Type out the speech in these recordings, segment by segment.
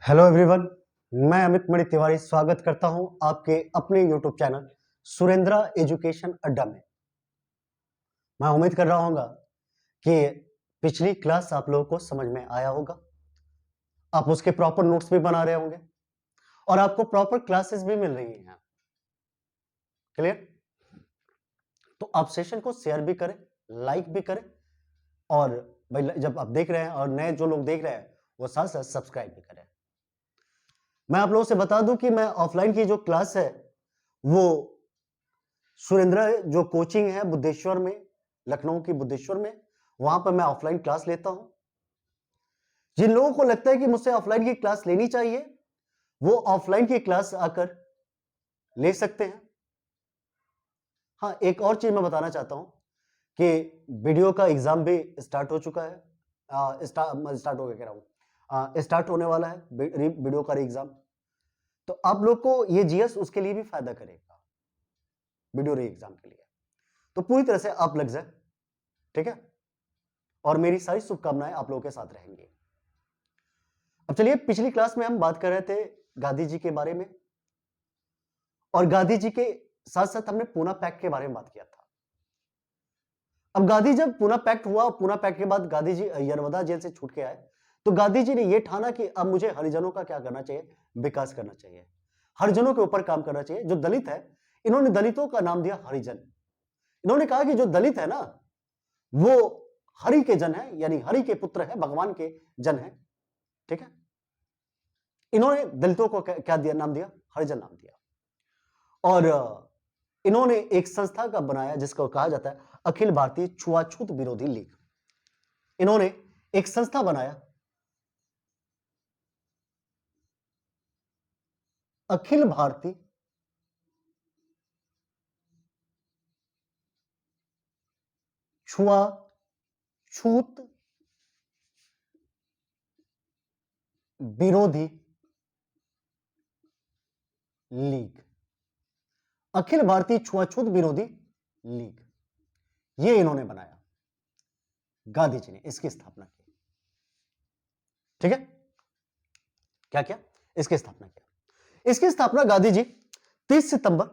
Hello everyone, मैं अमित मणि तिवारी स्वागत करता हूं आपके अपने यूट्यूब चैनल सुरेंद्रा एजुकेशन अड्डा में। मैं उम्मीद कर रहा हूंगा कि पिछली क्लास आप लोगों को समझ में आया होगा। आप उसके प्रॉपर नोट्स भी बना रहे होंगे और आपको प्रॉपर क्लासेस भी मिल रही हैं। क्लियर? तो आप सेशन को शेयर भी करें, लाइक भी करें और भाई जब आप देख रहे हैं और नए जो लोग देख रहे हैं वो साथ साथ सब्सक्राइब भी करें। मैं आप लोगों से बता दूं कि मैं ऑफलाइन की जो क्लास है वो सुरेंद्र जो कोचिंग है बुद्धेश्वर में, लखनऊ की बुद्धेश्वर में, वहां पर मैं ऑफलाइन क्लास लेता हूं। जिन लोगों को लगता है कि मुझसे ऑफलाइन की क्लास लेनी चाहिए वो ऑफलाइन की क्लास आकर ले सकते हैं। हाँ, एक और चीज मैं बताना चाहता हूं कि वीडियो का एग्जाम भी स्टार्ट हो चुका है। स्टार्ट हो गया कह रहा हूं, स्टार्ट होने वाला है वीडियो का एग्जाम। तो आप लोग को ये जीएस उसके लिए भी फायदा करेगा, वीडियो रे एग्जाम के लिए। तो पूरी तरह से आप लग जाए, ठीक है? और मेरी सारी शुभकामनाएं आप लोगों के साथ रहेंगी। अब चलिए, पिछली क्लास में हम बात कर रहे थे गांधी जी के बारे में और गांधी जी के साथ साथ हमने पूना पैक्ट के बारे में बात किया था। अब गांधी जब पूना पैक्ट हुआ, पूना पैक्ट के बाद गांधी जी यरवदा जेल से छूट के आए, तो गांधी जी ने यह ठाना कि अब मुझे हरिजनों का क्या करना चाहिए, विकास करना चाहिए, हरिजनों के ऊपर काम करना चाहिए। जो दलित है, इन्होंने दलितों का नाम दिया हरिजन। इन्होंने कहा कि जो दलित है ना वो हरि के जन है, यानी हरि के पुत्र है, भगवान के जन है, ठीक है? इन्होंने दलितों को क्या दिया, नाम दिया, हरिजन नाम दिया। और इन्होंने एक संस्था का बनाया जिसको कहा जाता है अखिल भारतीय छुआछूत विरोधी लीग। इन्होंने एक संस्था बनाया, अखिल भारतीय छुआछूत विरोधी लीग, अखिल भारतीय छुआछूत विरोधी लीग, ये इन्होंने बनाया। गांधी जी ने इसकी स्थापना की, ठीक है? क्या किया? इसकी स्थापना किया। इसकी स्थापना गांधी जी 30 सितंबर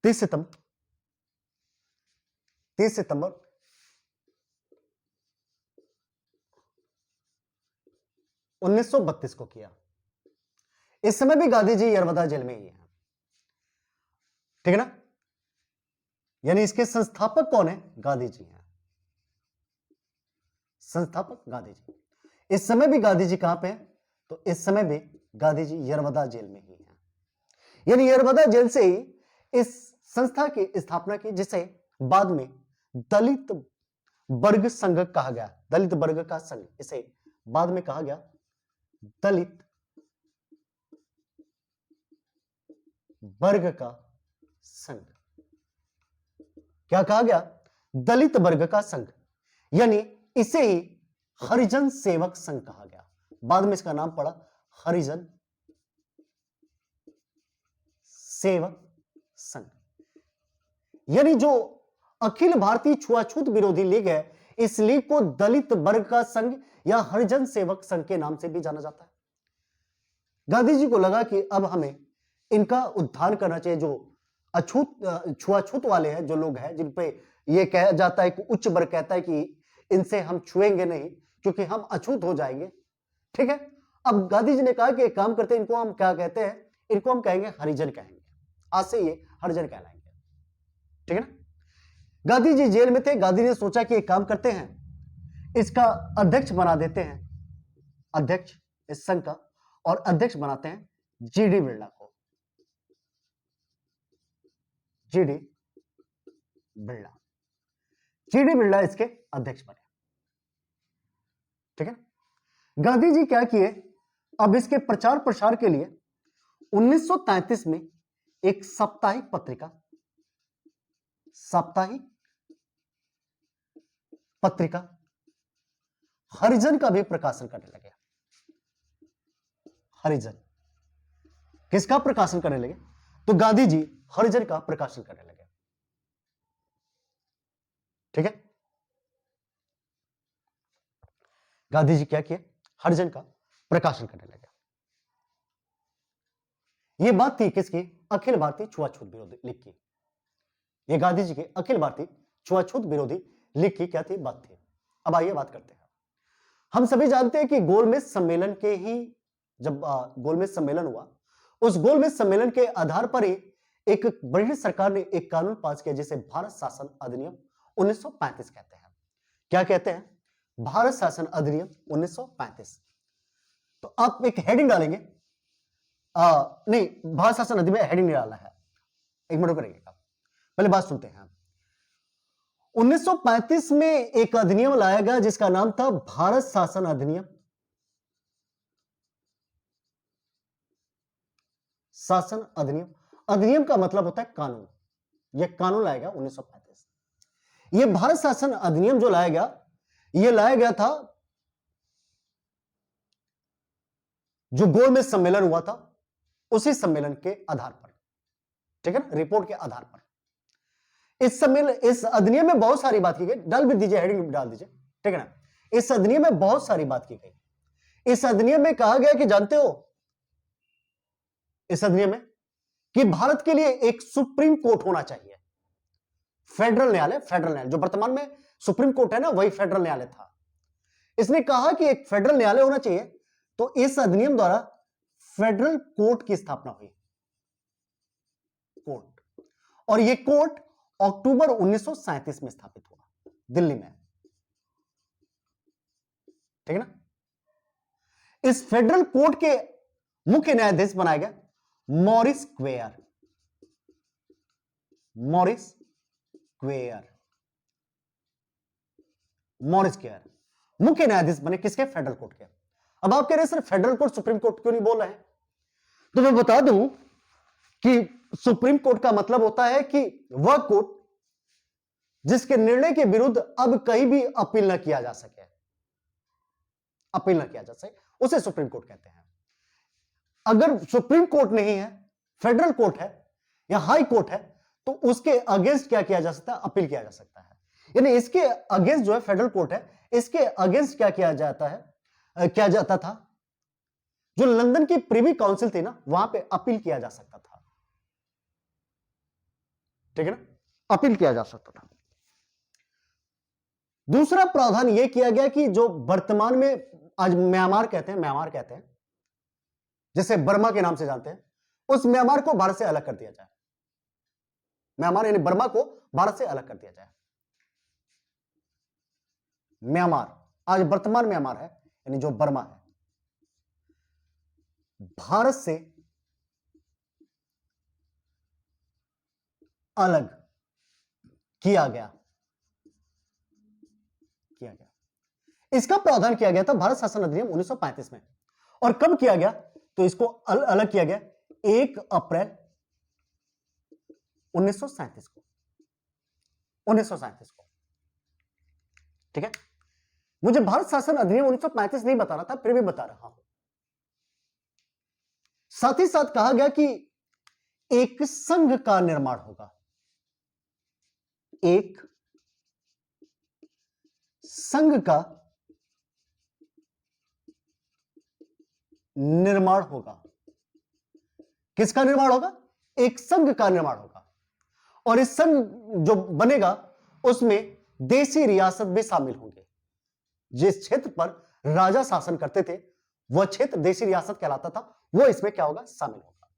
30 सितंबर 30 सितंबर 1932 को किया। इस समय भी गांधी जी यरवदा जेल में ही है, ठीक है ना? यानी इसके संस्थापक कौन है? गांधी जी हैं। संस्थापक गांधी जी। इस समय भी गांधी जी कहां पे हैं? तो इस समय भी गांधी जी यरवदा जेल में ही हैं। यानी यरवदा जेल से ही इस संस्था की स्थापना की, जिसे बाद में दलित वर्ग संघ कहा गया। दलित वर्ग का संघ, इसे बाद में कहा गया दलित वर्ग का संघ। क्या कहा गया? दलित वर्ग का संघ। यानी इसे ही हरिजन सेवक संघ कहा गया। बाद में इसका नाम पड़ा हरिजन सेवक संघ। यानी जो अखिल भारतीय छुआछूत विरोधी लीग है, इस लीग को दलित वर्ग का संघ या हरिजन सेवक संघ के नाम से भी जाना जाता है। गांधी जी को लगा कि अब हमें इनका उद्धार करना चाहिए। जो छुआछूत वाले हैं, जो लोग हैं जिन पे ये कहा जाता है कि उच्च वर्ग कहता है कि इनसे हम छुएंगे नहीं क्योंकि हम अछूत हो जाएंगे, ठीक है? अब गांधी जी ने कहा कि एक काम करते हैं, इनको हम क्या कहते हैं? इनको हम कहेंगे हरिजन कहेंगे। आज से ये हरिजन कहलाएंगे, ठीक है ना? गांधी जी जेल में थे। गांधी ने सोचा कि एक काम करते हैं, इसका अध्यक्ष बना देते हैं, अध्यक्ष इस संघ का, और अध्यक्ष बनाते हैं जीडी बिरला को। जीडी बिरला, जीडी बिरला इसके अध्यक्ष बने, ठीक है? गांधी जी क्या किए? अब इसके प्रचार प्रसार के लिए 1933 में एक साप्ताहिक पत्रिका हरिजन का भी प्रकाशन करने लगे। हरिजन किसका प्रकाशन करने लगे? तो गांधी जी हरिजन का प्रकाशन करने लगे, ठीक है? गांधी जी क्या किए? हरिजन का प्रकाशन करने लगा। यह बात थी किसकी? अखिल भारतीय छुआछूत विरोधी लीग की। यह गांधी जी के अखिल भारतीय छुआछूत विरोधी लीग की क्या थी? बात थी। अब आइए बात करते हैं। हम सभी जानते हैं कि गोलमेज सम्मेलन के ही जब गोलमेज सम्मेलन हुआ, उस गोलमेज सम्मेलन के आधार पर ही एक ब्रिटिश सरकार ने एक कानून पास किया जिसे भारत शासन अधिनियम 1935 कहते हैं। क्या कहते हैं? भारत शासन अधिनियम 1935। तो आप एक हेडिंग डालेंगे, नहीं, भारत शासन अधिनियम हेडिंग नहीं डालना है, एक मिनट करिएगा, पहले बात सुनते हैं। 1935 में एक अधिनियम लाया गया जिसका नाम था भारत शासन अधिनियम। शासन अधिनियम, अधिनियम का मतलब होता है कानून। यह कानून लाया गया 1935। यह भारत शासन अधिनियम जो लाया गया, यह लाया गया था जो गोलमेज सम्मेलन हुआ था उसी सम्मेलन के आधार पर, ठीक है ना, रिपोर्ट के आधार पर। इस अधिनियम में बहुत सारी बात की गई, डाल भी दीजिए, हेडिंग डाल दीजिए, ठीक है ना। इस अधिनियम में बहुत सारी बात की गई। इस अधिनियम में कहा गया कि जानते हो, इस अधिनियम में कि भारत के लिए एक सुप्रीम कोर्ट होना चाहिए, फेडरल न्यायालय। फेडरल न्यायालय जो वर्तमान में सुप्रीम कोर्ट है ना, वही फेडरल न्यायालय था। इसने कहा कि एक फेडरल न्यायालय होना चाहिए, तो इस अधिनियम द्वारा फेडरल कोर्ट की स्थापना हुई। कोर्ट, और यह कोर्ट अक्टूबर 1937 में स्थापित हुआ दिल्ली में, ठीक है ना। इस फेडरल कोर्ट के मुख्य न्यायाधीश बनाया गया Morris queer. Morris queer, Morris queer मुख्य न्यायाधीश बने किसके? फेडरल कोर्ट के। अब आप कह रहे हैं sir federal court supreme court क्यों नहीं बोल रहे हैं? तो मैं बता दूं कि सुप्रीम कोर्ट का मतलब होता है कि वह कोर्ट जिसके निर्णय के विरुद्ध अब कहीं भी अपील न किया जा सके, अपील न किया जा सके, उसे सुप्रीम कोर्ट कहते हैं। अगर सुप्रीम कोर्ट नहीं है, फेडरल कोर्ट है या हाई कोर्ट है, तो उसके अगेंस्ट क्या किया जा सकता है? अपील किया जा सकता है। यानी इसके अगेंस्ट जो है फेडरल कोर्ट है, इसके अगेंस्ट क्या किया जाता है, क्या जाता था, जो लंदन की प्रिवी काउंसिल थी ना, वहां पे अपील किया जा सकता था, ठीक है ना, अपील किया जा सकता था। दूसरा प्रावधान यह किया गया कि जो वर्तमान में आज म्यांमार कहते हैं, म्यांमार कहते हैं, जिसे बर्मा के नाम से जानते हैं, उस म्यांमार को भारत से अलग कर दिया जाए। म्यांमार यानी बर्मा को भारत से अलग कर दिया जाए। म्यांमार आज वर्तमान म्यांमार है, यानी जो बर्मा है, भारत से अलग किया गया। इसका प्रावधान किया गया था भारत शासन अधिनियम 1935 में। और कब किया गया? तो इसको अलग किया गया 1 अप्रैल 1937 को, 1937 को, ठीक है। मुझे भारत शासन अधिनियम 1935 नहीं बता रहा था, फिर भी बता रहा हूं। साथ ही साथ कहा गया कि एक संघ का निर्माण होगा, एक संघ का निर्माण होगा। किसका निर्माण होगा? एक संघ का निर्माण होगा। और इस संघ जो बनेगा उसमें देशी रियासत भी शामिल होंगे। जिस क्षेत्र पर राजा शासन करते थे वह क्षेत्र देशी रियासत कहलाता था, वो इसमें क्या होगा? शामिल होगा,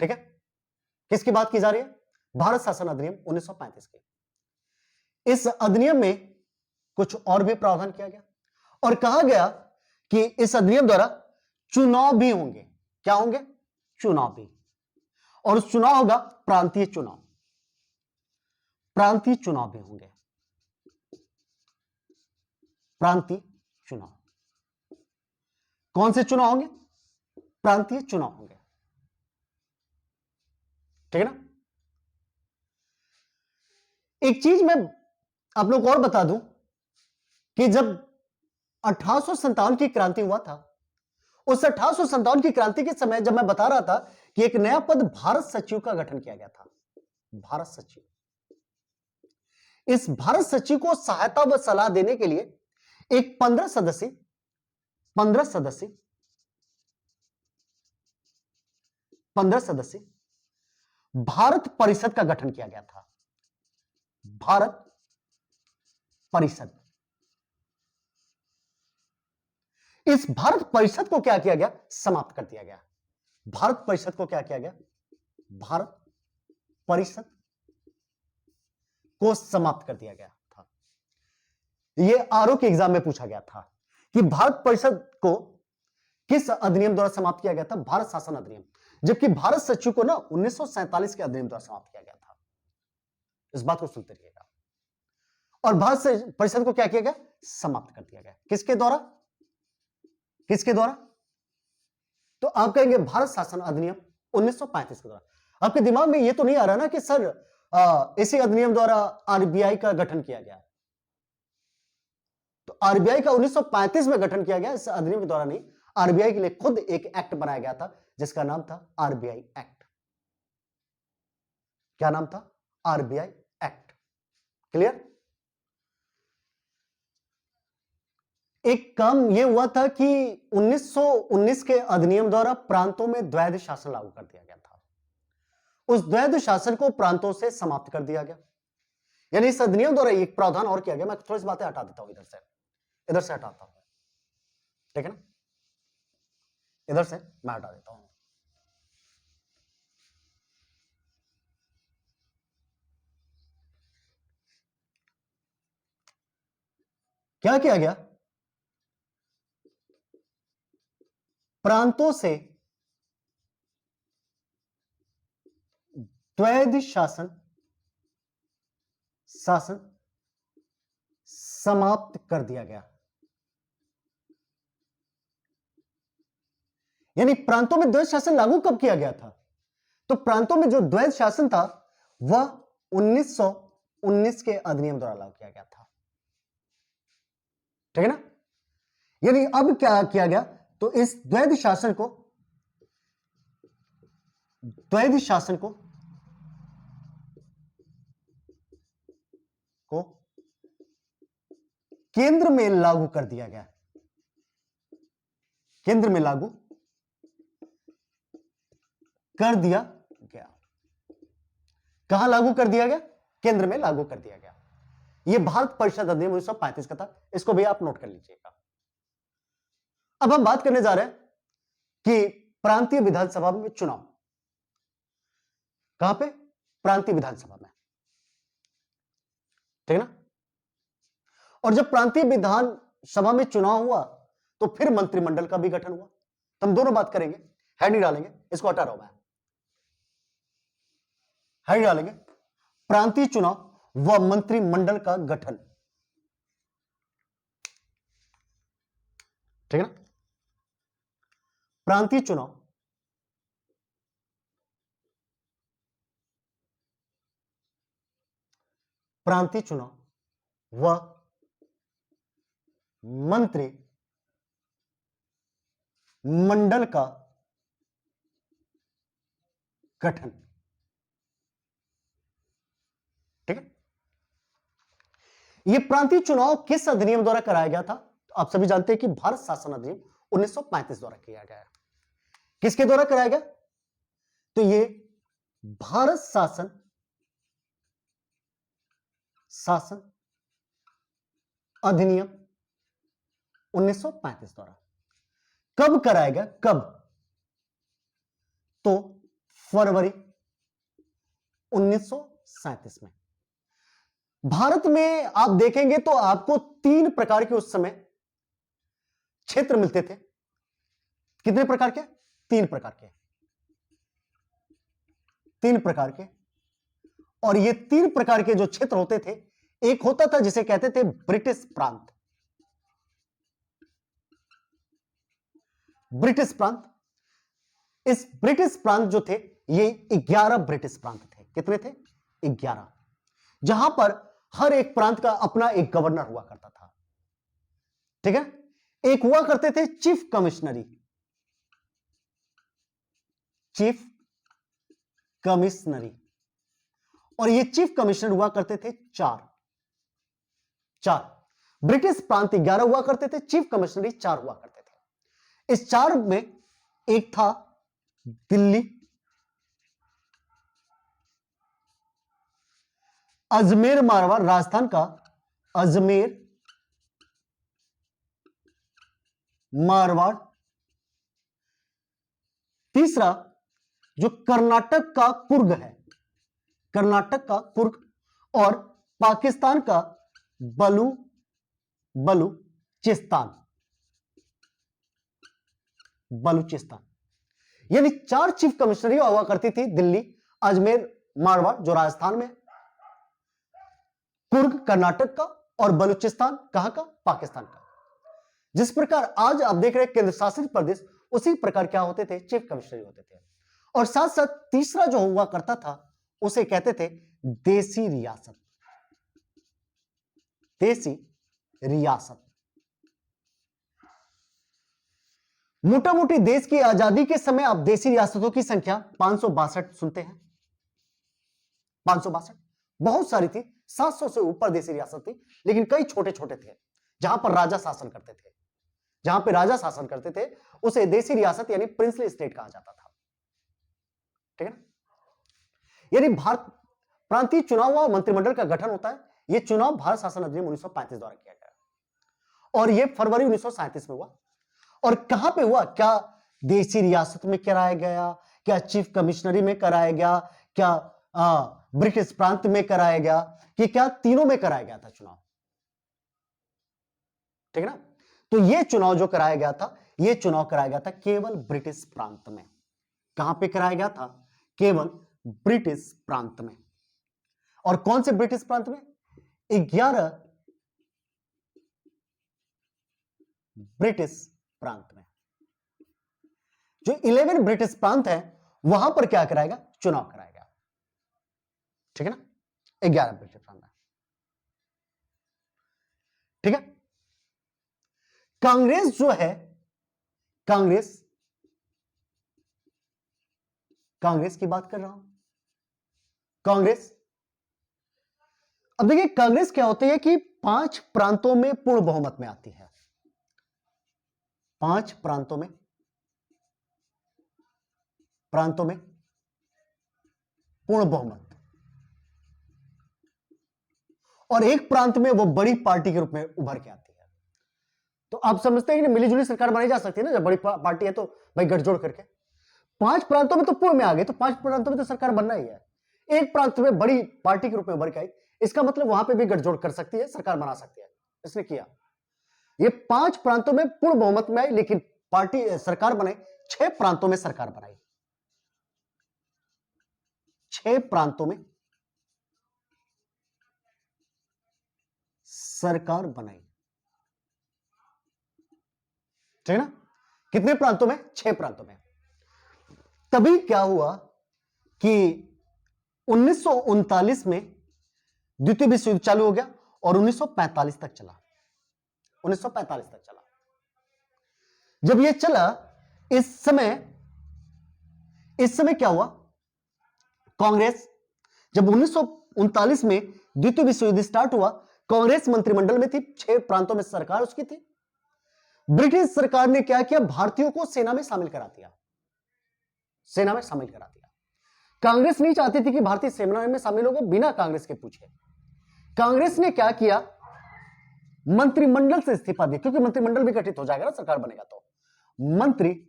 ठीक है। किसकी बात की जा रही है? भारत शासन अधिनियम 1935 की। इस अधिनियम में कुछ और भी प्रावधान किया गया और कहा गया कि इस अधिनियम द्वारा चुनाव भी होंगे। क्या होंगे? चुनाव भी। और चुनाव होगा प्रांतीय चुनाव, प्रांतीय चुनाव भी होंगे, प्रांतीय चुनाव। कौन से चुनाव होंगे? प्रांतीय चुनाव होंगे, ठीक है ना। एक चीज मैं आप लोग को और बता दूं कि जब 1857 की क्रांति हुआ था, उस 1857 की क्रांति के समय जब मैं बता रहा था कि एक नया पद भारत सचिव का गठन किया गया था, भारत सचिव। इस भारत सचिव को सहायता व सलाह देने के लिए एक 15 सदस्यीय 15 सदस्य 15 सदस्य भारत परिषद का गठन किया गया था। भारत परिषद। इस भारत परिषद को क्या किया गया? समाप्त कर दिया गया। भारत परिषद को क्या किया गया? भारत परिषद को समाप्त कर दिया गया था। यह आरओ के एग्जाम में पूछा गया था कि भारत परिषद को किस अधिनियम द्वारा समाप्त किया गया था? भारत शासन अधिनियम। जबकि भारत सचिव को ना 1947 के अधिनियम द्वारा समाप्त किया गया था। इस बात को सुनते रहिएगा। और भारत परिषद को क्या किया गया? समाप्त कर दिया गया। किसके द्वारा? किसके द्वारा? तो आप कहेंगे भारत शासन अधिनियम 1935 के द्वारा। आपके दिमाग में ये तो नहीं आ रहा ना कि सर इसी अधिनियम द्वारा आरबीआई का गठन किया गया। तो आरबीआई का 1935 में गठन किया गया, इस अधिनियम के द्वारा नहीं। आरबीआई के लिए खुद एक एक्ट बनाया गया था जिसका नाम था आरबीआई एक्ट। क्या नाम था? RBI act. क्लियर? एक काम यह हुआ था कि 1919 के अधिनियम द्वारा प्रांतों में द्वैध शासन लागू कर दिया गया था। उस द्वैध शासन को प्रांतों से समाप्त कर दिया गया। यानी इस अधिनियम द्वारा एक प्रावधान और किया गया। मैं थोड़ी सी बातें हटा देता हूं, इधर से हटाता हूं, ठीक है ना? इधर से मैं हटा देता हूं। क्या किया गया? प्रांतों से द्वैध शासन समाप्त कर दिया गया। यानी प्रांतों में द्वैध शासन लागू कब किया गया था? तो प्रांतों में जो द्वैध शासन था वह 1919 के अधिनियम द्वारा लागू किया गया था। ठीक है ना? यानी अब क्या किया गया? तो इस द्वैध शासन को केंद्र में लागू कर दिया गया। केंद्र में लागू कर दिया गया। कहां लागू कर दिया गया? केंद्र में लागू कर दिया गया। यह भारत परिषद अधिनियम 1935 का था। इसको भी आप नोट कर लीजिएगा। अब हम बात करने जा रहे हैं कि प्रांतीय विधानसभा में चुनाव। कहां पे? प्रांतीय विधानसभा में, ठीक है ना? और जब प्रांतीय विधानसभा में चुनाव हुआ तो फिर मंत्रिमंडल का भी गठन हुआ। तो हम दोनों बात करेंगे, हेड नहीं डालेंगे, इसको हटा रहा हूं मैं, हेड डालेंगे प्रांतीय चुनाव व मंत्रिमंडल का गठन। ठीक है ना? प्रांतीय चुनाव व मंत्री मंडल का गठन। ठीक है? यह प्रांतीय चुनाव किस अधिनियम द्वारा कराया गया था? तो आप सभी जानते हैं कि भारत शासन अधिनियम 1935 द्वारा किया गया है। किसके द्वारा कराया गया? तो यह भारत शासन अधिनियम 1935 द्वारा। कब कराया गया? कब? तो फरवरी 1937 में। भारत में आप देखेंगे तो आपको 3 प्रकार के उस समय क्षेत्र मिलते थे। कितने प्रकार के? 3 प्रकार के। 3 प्रकार के। और ये 3 प्रकार के जो क्षेत्र होते थे, एक होता था जिसे कहते थे ब्रिटिश प्रांत। ब्रिटिश प्रांत। इस ब्रिटिश प्रांत जो थे, ये 11 ब्रिटिश प्रांत थे। कितने थे? 11। जहां पर हर एक प्रांत का अपना एक गवर्नर हुआ करता था। ठीक है? एक हुआ करते थे चीफ कमिश्नरी। चीफ कमिश्नरी। और ये चीफ कमिश्नर हुआ करते थे 4। ब्रिटिश प्रांत 11 हुआ करते थे, चीफ कमिश्नरी 4 हुआ करते थे। इस 4 में एक था दिल्ली, अजमेर मारवाड़, राजस्थान का अजमेर मारवाड़, तीसरा जो कर्नाटक का कुर्ग है, कर्नाटक का कुर्ग, और पाकिस्तान का बलूचिस्तान, बलूचिस्तान। यानी 4 चीफ कमिश्नरी हुआ करती थी, दिल्ली, अजमेर मारवाड़ जो राजस्थान में, कुर्ग कर्नाटक का, और बलूचिस्तान कहां का, पाकिस्तान का। जिस प्रकार आज आप देख रहे हैं केंद्र शासित प्रदेश, उसी प्रकार क्या होते थे, चीफ कमिश्नरी होते थे। और साथ साथ तीसरा जो हुआ करता था उसे कहते थे देसी रियासत, देसी रियासत। मोटा मोटी देश की आजादी के समय आप देसी रियासतों की संख्या 562 सुनते हैं, 562 बहुत सारी थी, 700 से ऊपर देसी रियासत थी, लेकिन कई छोटे छोटे थे जहां पर राजा शासन करते थे, जहां पर राजा शासन करते थे उसे देसी रियासत यानी प्रिंसली स्टेट कहा जाता था। ठीक है ना? यानी भारत प्रांतीय चुनाव व मंत्रिमंडल का गठन होता है। यह चुनाव भारत शासन अधिनियम 1935 द्वारा किया गया और यह फरवरी 1937 में हुआ। और कहां पे हुआ, क्या देसी रियासत में कराया गया, क्या चीफ कमिश्नरी में कराया गया, क्या ब्रिटिश प्रांत में कराया गया, कि क्या तीनों में कराया गया था चुनाव? ठीक है ना? तो यह चुनाव जो कराया गया था, यह चुनाव कराया गया था केवल ब्रिटिश प्रांत में। कहां पे कराया गया था? केवल ब्रिटिश प्रांत में। और कौन से ब्रिटिश प्रांत में? 11 ब्रिटिश प्रांत में। जो 11 ब्रिटिश प्रांत है वहां पर क्या कराएगा? चुनाव कराएगा। ठीक है ना? 11 ब्रिटिश प्रांत है। ठीक है? कांग्रेस जो है, कांग्रेस की बात कर रहा हूं। कांग्रेस, अब देखिए कांग्रेस क्या होती है कि 5 प्रांतों में पूर्ण बहुमत में आती है, 5 प्रांतों में पूर्ण बहुमत, और एक प्रांत में वो बड़ी पार्टी के रूप में उभर के आती है। तो आप समझते हैं कि मिलीजुली सरकार बनाई जा सकती है ना, जब बड़ी पार्टी है तो भाई गठजोड़ करके। 5 प्रांतों में तो पूर्ण में आ गए, तो 5 प्रांतों में तो सरकार बनना ही है। एक प्रांत में बड़ी पार्टी के रूप में उभर के आई, इसका मतलब वहां पे भी गठजोड़ कर सकती है, सरकार बना सकती है। इसने किया, ये 5 प्रांतों में पूर्ण बहुमत में आई, लेकिन पार्टी सरकार बनाई, 6 प्रांतों में सरकार बनाई, 6 प्रांतों में सरकार बनाई। ठीक है ना? कितने प्रांतों में? 6 प्रांतों में। तभी क्या हुआ कि 1939 में द्वितीय विश्व युद्ध चालू हो गया और 1945 तक चला, 1945 तक चला। जब यह चला, इस समय क्या हुआ? कांग्रेस, जब 1939 में द्वितीय विश्व युद्ध स्टार्ट हुआ, कांग्रेस मंत्रिमंडल में थी, 6 प्रांतों में सरकार उसकी थी। ब्रिटिश सरकार ने क्या किया? भारतीयों को सेना में शामिल करा दिया, सेना में शामिल करा दिया। कांग्रेस नहीं चाहती थी कि भारतीय सेना में शामिल होगा, बिना कांग्रेस के पूछे कांग्रेस ने क्या किया? मंत्रिमंडल से इस्तीफा दिया, क्योंकि मंत्रिमंडल भी गठित हो जाएगा ना, सरकार बनेगा तो। मंत्रिमंडल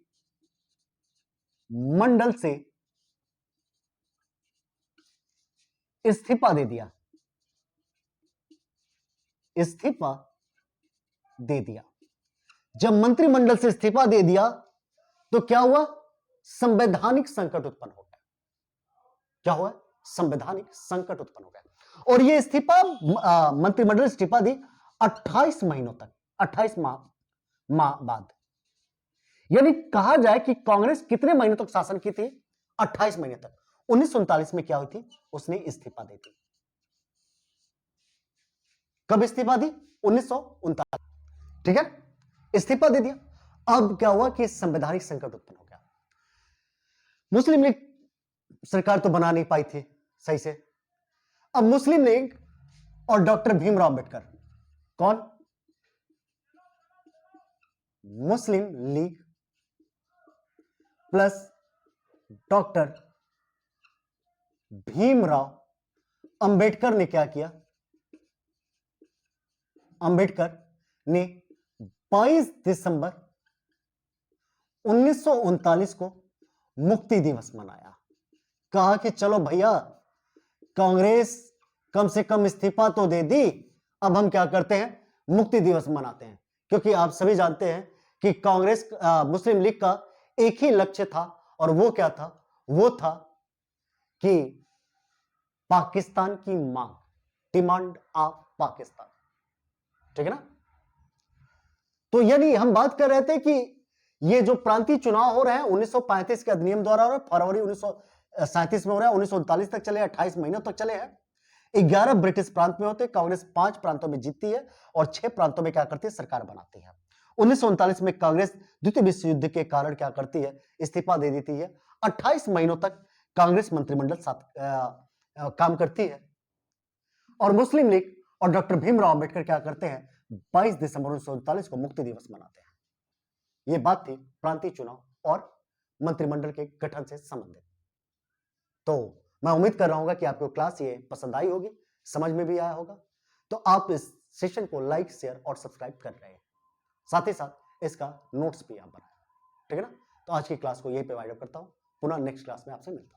से इस्तीफा दे दिया, इस्तीफा दे दिया। जब मंत्रिमंडल से इस्तीफा दे दिया तो क्या हुआ? संवैधानिक संकट उत्पन्न हो गया। क्या हुआ? संवैधानिक संकट उत्पन्न हो गया। और यह इस्तीफा, मंत्रिमंडल इस्तीफा दी 28 महीनों तक, 28 माह बाद। यानी कहा जाए कि कांग्रेस कितने महीनों तक शासन की थी? 28 महीने तक। 1939 में क्या हुई थी? उसने इस्तीफा दी थी। कब इस्तीफा दी? 1939। ठीक है, इस्तीफा दे दिया। अब क्या हुआ कि संवैधानिक संकट उत्पन्न हो गया। मुस्लिम लीग सरकार तो बना नहीं पाई थी सही से। अब मुस्लिम लीग और डॉक्टर भीमराव अंबेडकर, कौन? मुस्लिम लीग प्लस डॉक्टर भीमराव अंबेडकर ने क्या किया? अंबेडकर ने 22 दिसंबर 1939 को मुक्ति दिवस मनाया। कहा कि चलो भैया, कांग्रेस कम से कम इस्तीफा तो दे दी, अब हम क्या करते हैं, मुक्ति दिवस मनाते हैं। क्योंकि आप सभी जानते हैं कि कांग्रेस मुस्लिम लीग का एक ही लक्ष्य था, और वो क्या था? वो था कि पाकिस्तान की मांग, डिमांड ऑफ पाकिस्तान, ठीक है ना। तो यानी हम बात कर रहे थे कि ये जो प्रांतीय चुनाव हो रहे हैं 1935 के अधिनियम द्वारा हो रहे हैं, फरवरी 1937 में हो रहा है, 1939 तक चले, 28 महीनों तक चले हैं। 11 ब्रिटिश प्रांत में होते हैं, कांग्रेस 5 प्रांतों में जीतती है और 6 प्रांतों में क्या करती है, सरकार बनाती है। 1939 में कांग्रेस द्वितीय विश्व युद्ध के कारण क्या करती है, इस्तीफा दे देती है। 28 महीनों तक कांग्रेस मंत्रिमंडल साथ काम करती है, और मुस्लिम लीग और डॉक्टर भीमराव अंबेडकर क्या करते हैं, 22 दिसंबर 1939 को मुक्ति दिवस मनाते हैं। यह बात थी प्रांतीय चुनाव और मंत्रिमंडल के गठन से संबंधित। तो मैं उम्मीद कर रहा हूं कि आपको क्लास ये पसंद आई होगी, समझ में भी आया होगा। तो आप इस सेशन को लाइक, शेयर और सब्सक्राइब कर रहे हैं, साथ ही साथ इसका नोट्स भी आप बनाएं, ठीक है ना। तो आज की क्लास को यहीं पे वाइंड अप करता हूं, पुनः नेक्स्ट क्लास में आपसे मिलता हूं।